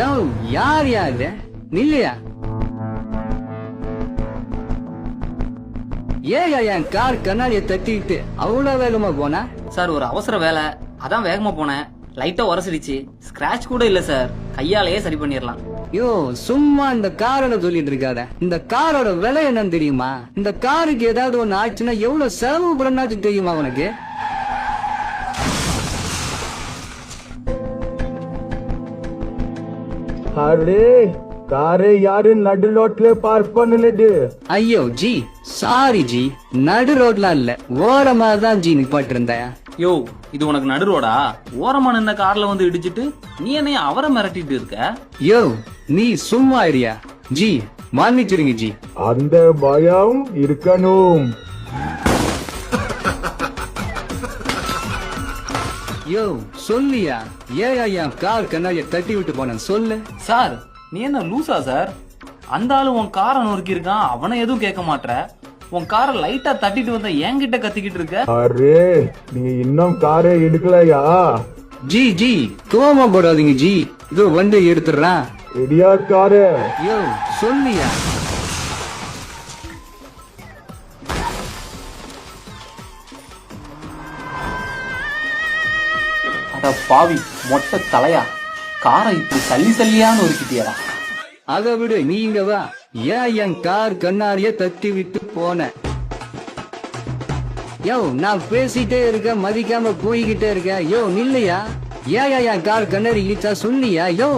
யோ யார் யாரு நில்லையா? ஏயா என் கார் கண்ணாடியை தட்டிட்டு அவ்வளவு வேகமா போனா? சார் ஒரு அவசர வேலை, அதான் வேகமா போனேன். லைட்டா உரசிடுச்சு. ஸ்கிராட்ச் கூட இல்ல சார், கையாலேயே சரி பண்ணிடலாம். யோ சும்மா இந்த காரோட சொல்லிட்டு இருக்காத. இந்த காரோட விலை என்னன்னு தெரியுமா? இந்த காருக்கு ஏதாவது ஒண்ணு ஆச்சுன்னா எவ்வளவு செலவு பண்ணாச்சு தெரியுமா உனக்கு? அரே காரை யாரு நடு ரோட்ல பார்க் பண்ணலது? ஐயோ ஜி சாரி ஜி, நடு ரோட்லாம் இல்ல, ஓரமா தான் ஜி நிப்பாட்டு இருந்தேன். யோ இது உனக்கு நடு ரோடா? ஓரமா நின்ன கார்ல வந்து இடிச்சிட்டு நீ என்னைய அவரை மிரட்டிட்டு இருக்க? யோ நீ சும்மா இருயா ஜி, மன்னிச்சிருங்க ஜி. அந்த பயம் இருக்கணும். யோ சொல்லியா, ஏயா என் கார் கண்ணாடியை தட்டி விட்டு போனேன் சொல்லு. சார் நீ என்ன லூசா சார்? அந்த ஆளு உன் காரை நொறுக்கி இருக்கான், அவனை எதுவும் கேட்க மாட்ற. உன் காரை லைட்டா தட்டிட்டு வந்த என்கிட்ட கத்திக்கிட்டு இருக்க. அரே நீ இன்னும் காரை எடுக்கலையா? ஜி ஜி கோமா போடாதீங்க ஜி, இதோ வந்து எடுத்துடுறான். இடியா காரு. யோ சொல்லியா. அட பாவி மொட்டை தலையா, காரை இப்படி சல்லி சல்லியான்னு ஒருக்கிட்டியடா. அதை விடு, நீங்க வா. ஏன் என் கார் கண்ணாடிய தட்டி விட்டு போன? யோ நான் பேசிட்டே இருக்க, மதிக்காம போய்கிட்டே இருக்க. யோ நில்லையா, ஏன் என் கார் கண்ணாடி இடிச்சா சொன்னியா? யோ